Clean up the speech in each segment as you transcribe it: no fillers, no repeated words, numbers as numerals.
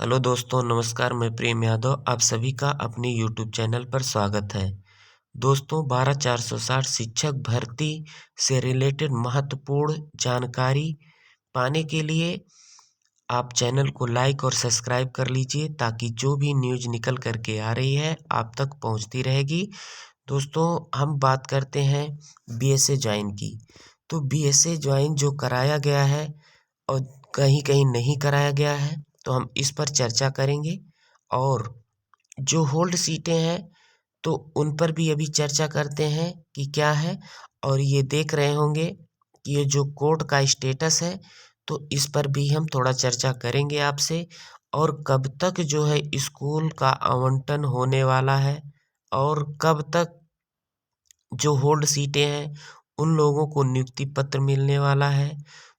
Hello दोस्तों, नमस्कार। मैं प्रेम यादव आप सभी का अपने यूट्यूब चैनल पर स्वागत है। दोस्तों, 12460 शिक्षक भर्ती से रिलेटेड महत्वपूर्ण जानकारी पाने के लिए आप चैनल को लाइक और सब्सक्राइब कर लीजिए ताकि जो भी न्यूज़ निकल कर के आ रही है आप तक पहुंचती रहेगी। दोस्तों, हम बात करते हैं बीएसए ज्वाइन की। तो बीएसए ज्वाइन जो कराया गया है और कहीं कहीं नहीं कराया गया है, तो हम इस पर चर्चा करेंगे। और जो होल्ड सीटें हैं तो उन पर भी अभी चर्चा करते हैं कि क्या है। और ये देख रहे होंगे कि ये जो कोर्ट का स्टेटस है, तो इस पर भी हम थोड़ा चर्चा करेंगे आपसे। और कब तक जो है स्कूल का आवंटन होने वाला है और कब तक जो होल्ड सीटें हैं उन लोगों को नियुक्ति पत्र मिलने वाला है।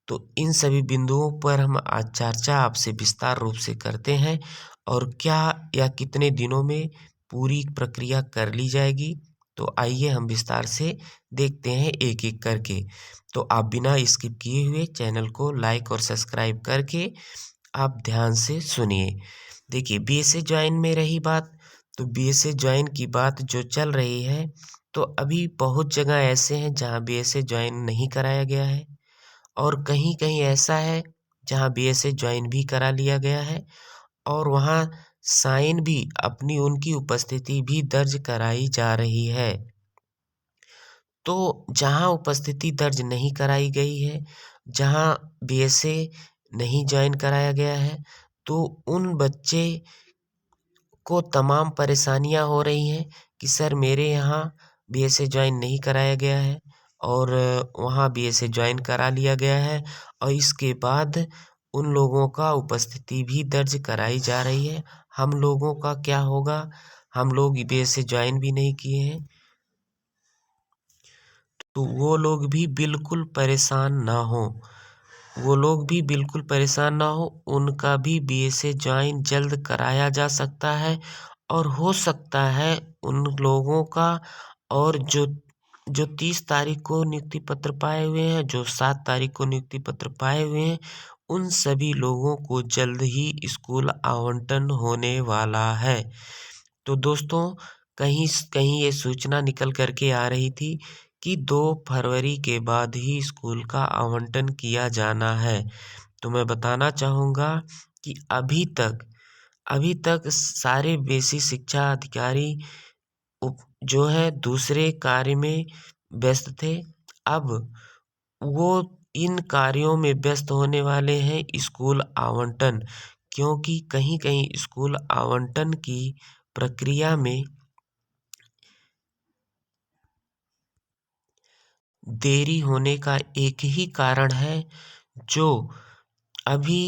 तो इन सभी बिंदुओं पर हम आज चर्चा आपसे विस्तार रूप से करते हैं और क्या या कितने दिनों में पूरी प्रक्रिया कर ली जाएगी। तो आइए हम विस्तार से देखते हैं एक एक करके। तो आप बिना स्किप किए हुए चैनल को लाइक और सब्सक्राइब करके आप ध्यान से सुनिए। देखिए, बीएसए ज्वाइन में रही बात, तो बीएसए ज्वाइन की बात जो चल रही है, तो अभी बहुत जगह ऐसे हैं जहाँ बीएसए ज्वाइन नहीं कराया गया है और कहीं-कहीं ऐसा है जहाँ बीएसए ज्वाइन भी करा लिया गया है और वहाँ साइन भी अपनी उनकी उपस्थिति भी दर्ज कराई जा रही है। तो जहाँ उपस्थिति दर्ज नहीं कराई गई है, जहाँ बीएसए नहीं ज्वाइन कराया गया है, तो उन बच्चे को तमाम परेशानियाँ हो रही हैं कि सर मेरे यहाँ बीएसए ज्वाइन नहीं कराया गया है और वहाँ बीएसए ज्वाइन करा लिया गया है और इसके बाद उन लोगों का उपस्थिति भी दर्ज कराई जा रही है। हम लोगों का क्या होगा? हम लोग बीएसए ज्वाइन भी नहीं किए हैं, तो वो लोग भी बिल्कुल परेशान ना हों। वो लोग भी बिल्कुल परेशान ना हो, उनका भी बीएसए ज्वाइन जल्द कराया जा सकता है और हो सकता है उन लोगों का। और जो जो 30 तारीख को नियुक्ति पत्र पाए हुए हैं, जो 7 तारीख को नियुक्ति पत्र पाए हुए हैं, उन सभी लोगों को जल्द ही स्कूल आवंटन होने वाला है। तो दोस्तों, कहीं कहीं ये सूचना निकल कर के आ रही थी कि 2 फरवरी के बाद ही स्कूल का आवंटन किया जाना है। तो मैं बताना चाहूँगा कि अभी तक सारे बेसिक शिक्षा अधिकारी उप जो है दूसरे कार्य में व्यस्त थे। अब वो इन कार्यों में व्यस्त होने वाले हैं स्कूल आवंटन, क्योंकि कहीं-कहीं स्कूल आवंटन की प्रक्रिया में देरी होने का एक ही कारण है, जो अभी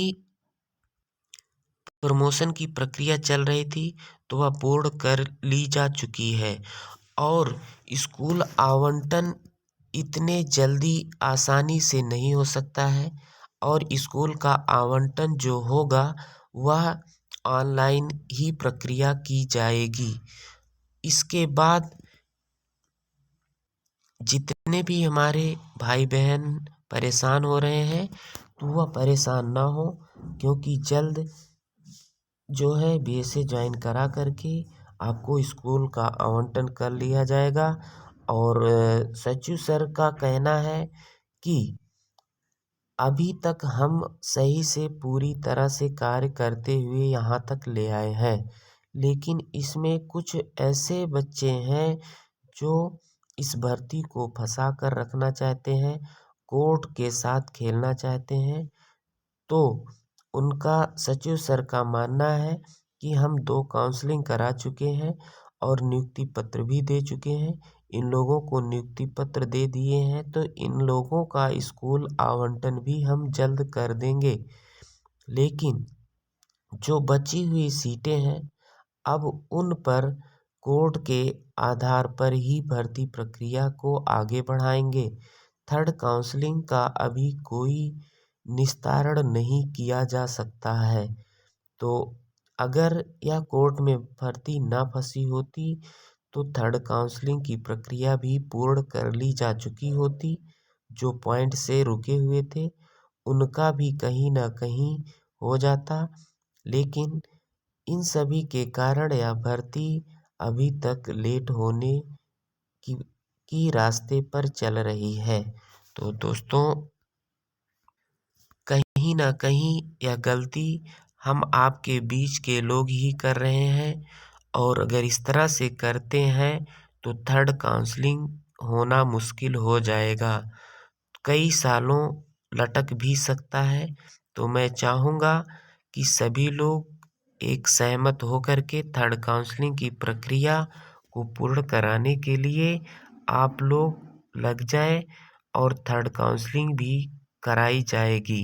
प्रमोशन की प्रक्रिया चल रही थी, तो वह पूर्ण कर ली जा चुकी है। और स्कूल आवंटन इतने जल्दी आसानी से नहीं हो सकता है और स्कूल का आवंटन जो होगा वह ऑनलाइन ही प्रक्रिया की जाएगी। इसके बाद जितने भी हमारे भाई बहन परेशान हो रहे हैं, तो वह परेशान ना हो, क्योंकि जल्द जो है बीएसए ज्वाइन करा करके आपको स्कूल का आवंटन कर लिया जाएगा। और सचिव सर का कहना है कि अभी तक हम सही से पूरी तरह से कार्य करते हुए यहाँ तक ले आए हैं, लेकिन इसमें कुछ ऐसे बच्चे हैं जो इस भर्ती को फंसा कर रखना चाहते हैं, कोर्ट के साथ खेलना चाहते हैं। तो उनका सचिव सर का मानना है कि हम 2 काउंसलिंग करा चुके हैं और नियुक्ति पत्र भी दे चुके हैं। इन लोगों को नियुक्ति पत्र दे दिए हैं, तो इन लोगों का स्कूल आवंटन भी हम जल्द कर देंगे। लेकिन जो बची हुई सीटें हैं, अब उन पर कोर्ट के आधार पर ही भर्ती प्रक्रिया को आगे बढ़ाएंगे। थर्ड काउंसलिंग का अभी कोई निस्तारण नहीं किया जा सकता है। तो अगर यह कोर्ट में भर्ती ना फंसी होती, तो थर्ड काउंसलिंग की प्रक्रिया भी पूर्ण कर ली जा चुकी होती। जो पॉइंट से रुके हुए थे, उनका भी कहीं न कहीं हो जाता। लेकिन इन सभी के कारण यह भर्ती अभी तक लेट होने की रास्ते पर चल रही है। तो दोस्तों, कहीं ना कहीं यह गलती हम आपके बीच के लोग ही कर रहे हैं, और अगर इस तरह से करते हैं तो थर्ड काउंसलिंग होना मुश्किल हो जाएगा, कई सालों लटक भी सकता है। तो मैं चाहूँगा कि सभी लोग एक सहमत होकर के थर्ड काउंसलिंग की प्रक्रिया को पूर्ण कराने के लिए आप लोग लग जाए, और थर्ड काउंसलिंग भी कराई जाएगी।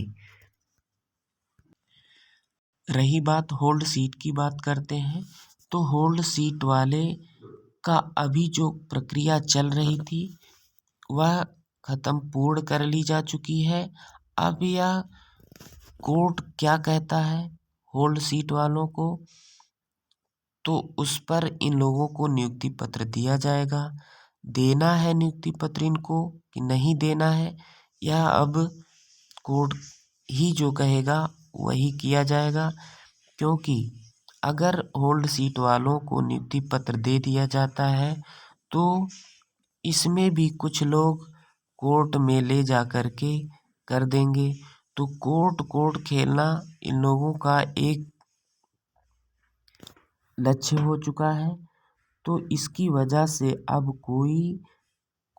रही बात होल्ड सीट की, बात करते हैं। तो होल्ड सीट वाले का अभी जो प्रक्रिया चल रही थी वह खत्म पूर्ण कर ली जा चुकी है। अब यह कोर्ट क्या कहता है होल्ड सीट वालों को, तो उस पर इन लोगों को नियुक्ति पत्र दिया जाएगा। देना है नियुक्ति पत्र इनको कि नहीं देना है, यह अब कोर्ट ही जो कहेगा वही किया जाएगा। क्योंकि अगर होल्ड सीट वालों को नियुक्ति पत्र दे दिया जाता है तो इसमें भी कुछ लोग कोर्ट में ले जा कर के कर देंगे। तो कोर्ट खेलना इन लोगों का एक लक्ष्य हो चुका है। तो इसकी वजह से अब कोई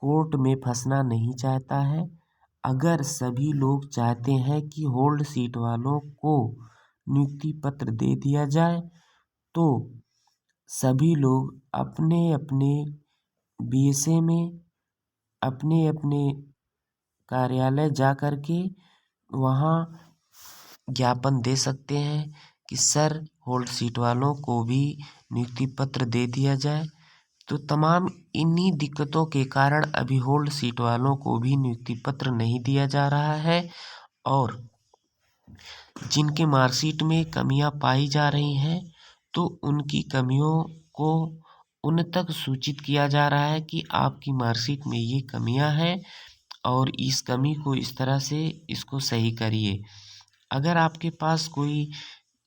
कोर्ट में फंसना नहीं चाहता है। अगर सभी लोग चाहते हैं कि होल्ड सीट वालों को नियुक्ति पत्र दे दिया जाए तो सभी लोग अपने अपने बीएसए में अपने अपने कार्यालय जा कर के वहाँ ज्ञापन दे सकते हैं कि सर होल्ड सीट वालों को भी नियुक्ति पत्र दे दिया जाए। तो तमाम इन्हीं दिक्कतों के कारण अभी होल्ड सीट वालों को भी नियुक्ति पत्र नहीं दिया जा रहा है, और जिनके मार्कशीट में कमियां पाई जा रही हैं तो उनकी कमियों को उन तक सूचित किया जा रहा है कि आपकी मार्कशीट में ये कमियां हैं और इस कमी को इस तरह से इसको सही करिए। अगर आपके पास कोई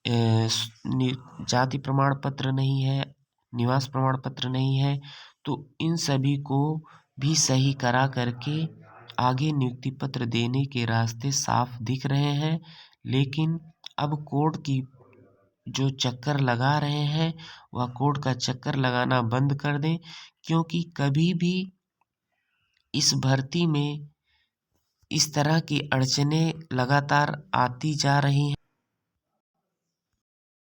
जाति प्रमाण पत्र नहीं है, निवास प्रमाण पत्र नहीं है, तो इन सभी को भी सही करा करके आगे नियुक्ति पत्र देने के रास्ते साफ दिख रहे हैं। लेकिन अब कोर्ट की जो चक्कर लगा रहे हैं वह कोर्ट का चक्कर लगाना बंद कर दें, क्योंकि कभी भी इस भर्ती में इस तरह की अड़चनें लगातार आती जा रही हैं।